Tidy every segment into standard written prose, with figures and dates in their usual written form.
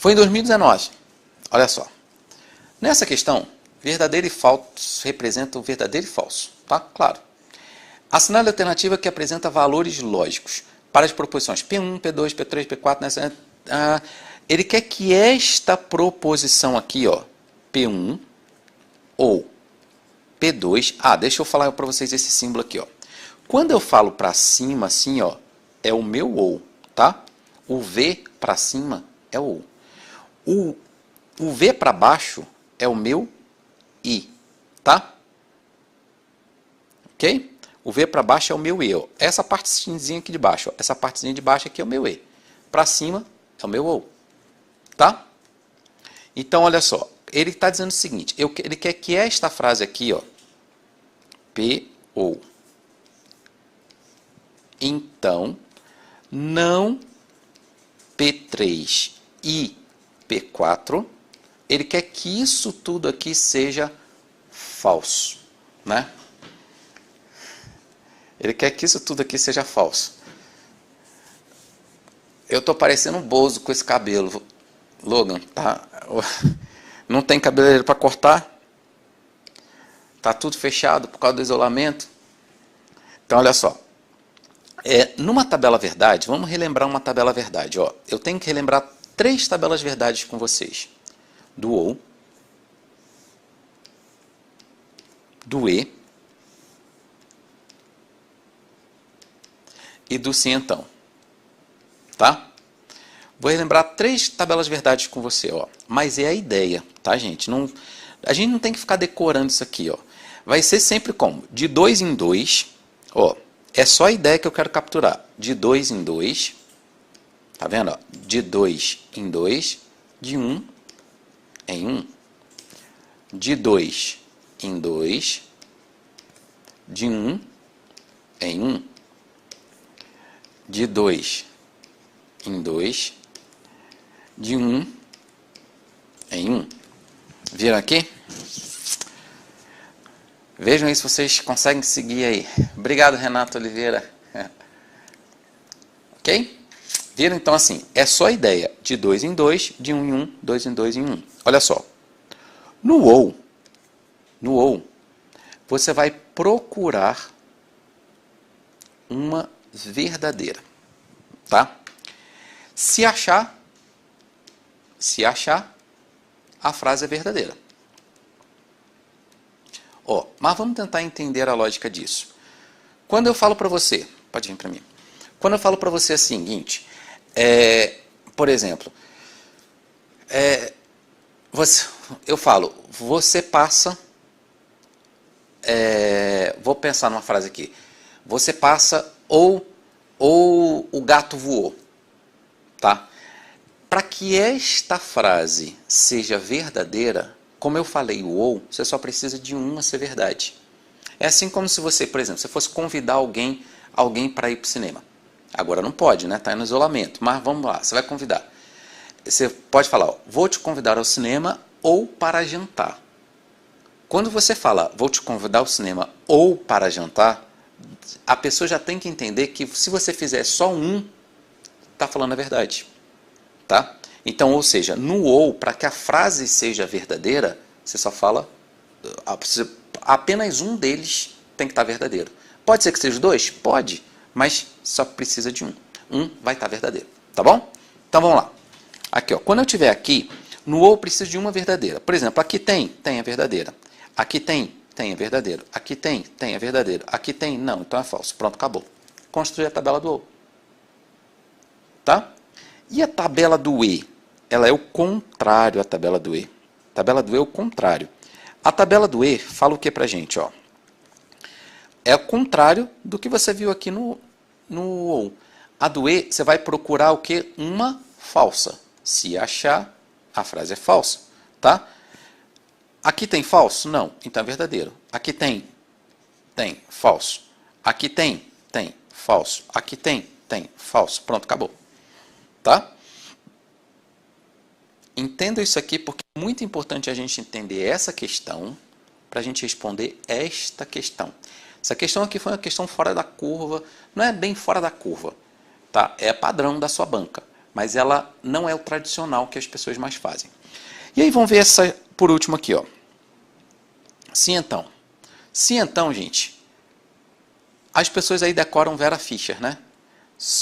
Foi em 2019. Olha só. Nessa questão, verdadeiro e falso representam verdadeiro e falso. Tá? Claro. Assinale a alternativa que apresenta valores lógicos para as proposições P1, P2, P3, P4. Nessa, ele quer que esta proposição aqui, ó, P1 ou P2... deixa eu falar para vocês esse símbolo aqui, ó. Quando eu falo para cima, assim, ó, é o meu ou, tá? O V para cima é o ou. O V para baixo é o meu I, tá? Ok? O V para baixo é o meu E. Ó. Essa partezinha aqui de baixo, ó, essa partezinha de baixo aqui é o meu E. Para cima é o meu OU, tá? Então, olha só. Ele está dizendo o seguinte, ele quer que esta frase aqui, ó, P ou. Então, não P3 e P4, ele quer que isso tudo aqui seja falso, né? Ele quer que isso tudo aqui seja falso. Eu tô parecendo um bozo com esse cabelo, Logan, tá? Não tem cabeleireiro para cortar. Tá tudo fechado por causa do isolamento. Então, olha só. Numa tabela verdade, vamos relembrar uma tabela verdade. Ó. Eu tenho que relembrar 3 tabelas verdades com vocês. Do OU, do E e do sim então. Tá? Vou relembrar 3 tabelas verdades com você, ó. Mas é a ideia, tá, gente? A gente não tem que ficar decorando isso aqui, ó. Vai ser sempre como? De 2 em 2, ó. É só a ideia que eu quero capturar. De 2 em 2, tá vendo? Ó? De 2 em 2, de 1 em 1. De 2 em 2, de 1 em 1. De 2 em 2, de 1 em 1. Viram aqui? Vejam aí se vocês conseguem seguir aí. Obrigado, Renato Oliveira. Ok? Viram? Então, assim, é só a ideia de 2 em 2, de 1 em 1, 2 em 2 em 1. Olha só. No OU, você vai procurar uma verdadeira. Tá? Se achar, a frase é verdadeira. Ó, mas vamos tentar entender a lógica disso. Quando eu falo para você, pode vir para mim. Quando eu falo para você o seguinte, por exemplo, eu falo, você passa, vou pensar numa frase aqui, você passa ou o gato voou, tá? Para que esta frase seja verdadeira, como eu falei o ou, você só precisa de uma ser verdade. É assim como se você, por exemplo, você fosse convidar alguém para ir para o cinema. Agora não pode, né? Está no isolamento. Mas vamos lá, você vai convidar. Você pode falar, ó, vou te convidar ao cinema ou para jantar. Quando você fala, vou te convidar ao cinema ou para jantar, a pessoa já tem que entender que se você fizer só um, está falando a verdade. Tá? Então, ou seja, no ou, para que a frase seja verdadeira, você só fala, apenas um deles tem que estar verdadeiro. Pode ser que seja os dois? Pode, mas só precisa de um. Um vai estar verdadeiro, tá bom? Então, vamos lá. Aqui, ó, quando eu tiver aqui, no ou preciso de uma verdadeira. Por exemplo, aqui tem a verdadeira. Aqui tem a verdadeira. Aqui tem a verdadeira. Aqui tem, não, então é falso. Pronto, acabou. Construir a tabela do ou. Tá? E a tabela do E? Ela é o contrário à tabela do E. A tabela do E é o contrário. A tabela do E fala o que pra gente? Ó? É o contrário do que você viu aqui no OU. A do E, você vai procurar o que? Uma falsa. Se achar, a frase é falsa. Tá? Aqui tem falso? Não. Então é verdadeiro. Aqui tem falso. Aqui tem falso. Aqui tem falso. Pronto, acabou. Tá? Entenda isso aqui porque é muito importante a gente entender essa questão para a gente responder esta questão. Essa questão aqui foi uma questão fora da curva, não é bem fora da curva, tá? É padrão da sua banca, mas ela não é o tradicional que as pessoas mais fazem. E aí vamos ver essa por último aqui, ó. Se então. Se então, gente, as pessoas aí decoram Vera Fischer, né?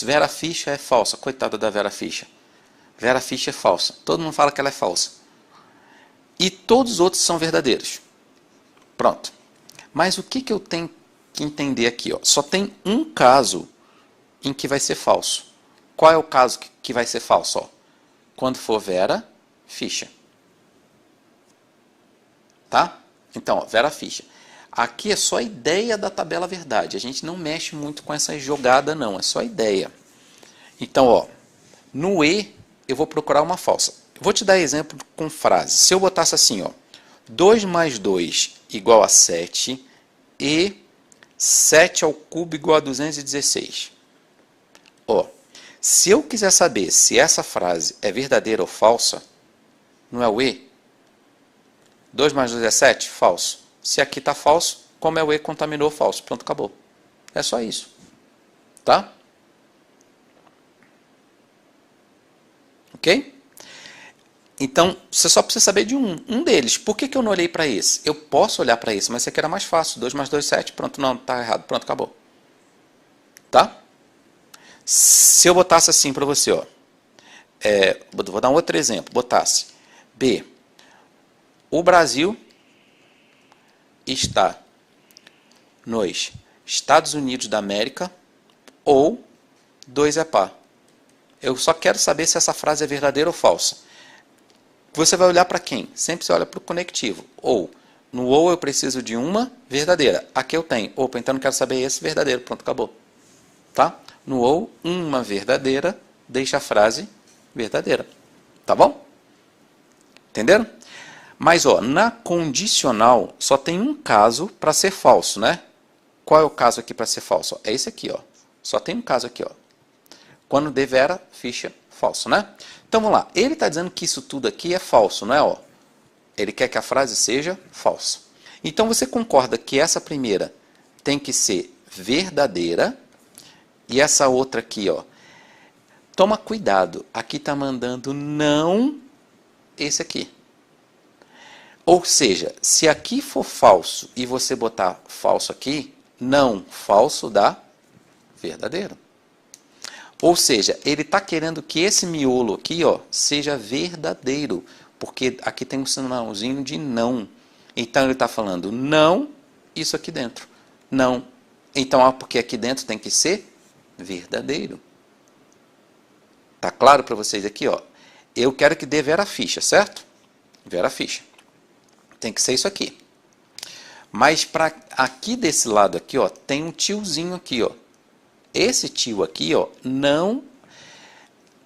Vera Fischer é falsa. Coitada da Vera Fischer. Vera Fischer é falsa. Todo mundo fala que ela é falsa. E todos os outros são verdadeiros. Pronto. Mas o que eu tenho que entender aqui? Ó? Só tem um caso em que vai ser falso. Qual é o caso que vai ser falso? Ó? Quando for Vera Fischer. Tá? Então, ó, Vera Fischer. Aqui é só a ideia da tabela verdade. A gente não mexe muito com essa jogada, não. É só ideia. Então, ó, no E, eu vou procurar uma falsa. Vou te dar exemplo com frase. Se eu botasse assim, ó, 2 mais 2 igual a 7 e 7 ao cubo igual a 216. Ó, se eu quiser saber se essa frase é verdadeira ou falsa, não é o E? 2 mais 2 é 7? Falso. Se aqui está falso, como é o E, contaminou, falso. Pronto, acabou. É só isso. Tá? Ok? Então, você só precisa saber de um deles. Por que eu não olhei para esse? Eu posso olhar para esse, mas esse aqui era mais fácil. 2 mais 2, 7. Pronto, não, está errado. Pronto, acabou. Tá? Se eu botasse assim para você, ó. Vou dar um outro exemplo. Botasse B. O Brasil está nos Estados Unidos da América ou 2 é par. Eu só quero saber se essa frase é verdadeira ou falsa. Você vai olhar para quem? Sempre você olha para o conectivo. Ou eu preciso de uma verdadeira. Aqui eu tenho. Opa, então não quero saber esse verdadeiro. Pronto, acabou. Tá? No ou, uma verdadeira, deixa a frase verdadeira. Tá bom? Entenderam? Mas, ó, na condicional, só tem um caso para ser falso, né? Qual é o caso aqui para ser falso? É esse aqui, ó. Só tem um caso aqui, ó. Quando de Vera Fischer, falso, né? Então, vamos lá. Ele está dizendo que isso tudo aqui é falso, não é? Ó? Ele quer que a frase seja falsa. Então, você concorda que essa primeira tem que ser verdadeira e essa outra aqui, ó. Toma cuidado. Aqui está mandando não esse aqui. Ou seja, se aqui for falso e você botar falso aqui, não, falso dá verdadeiro. Ou seja, ele está querendo que esse miolo aqui, ó, seja verdadeiro, porque aqui tem um sinalzinho de não. Então ele está falando não, isso aqui dentro. Não. Então, porque aqui dentro tem que ser verdadeiro. Tá claro para vocês aqui, ó? Eu quero que dê Vera Fischer, certo? Vera Fischer. Tem que ser isso aqui. Mas para aqui desse lado aqui, ó, tem um tiozinho aqui, ó. Esse tio aqui, ó, não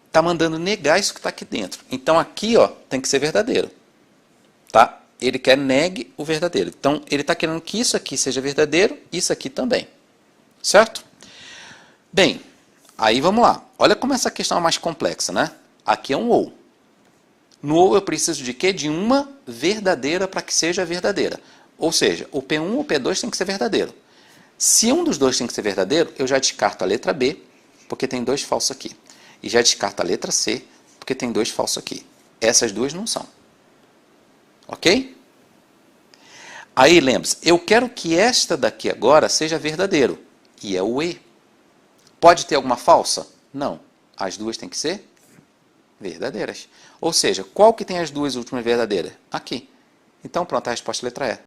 está mandando negar isso que está aqui dentro. Então aqui, ó, tem que ser verdadeiro. Tá? Ele quer negue o verdadeiro. Então ele está querendo que isso aqui seja verdadeiro, isso aqui também. Certo? Bem, aí vamos lá. Olha como essa questão é mais complexa, né? Aqui é um ou. No ou eu preciso de quê? De uma verdadeira para que seja verdadeira. Ou seja, o P1 ou o P2 tem que ser verdadeiro. Se um dos dois tem que ser verdadeiro, eu já descarto a letra B, porque tem 2 falsos aqui. E já descarto a letra C, porque tem 2 falsos aqui. Essas duas não são. Ok? Aí, lembre-se, eu quero que esta daqui agora seja verdadeiro. E é o E. Pode ter alguma falsa? Não. As duas têm que ser verdadeiras. Ou seja, qual que tem as duas últimas verdadeiras? Aqui. Então, pronto, a resposta é a letra E.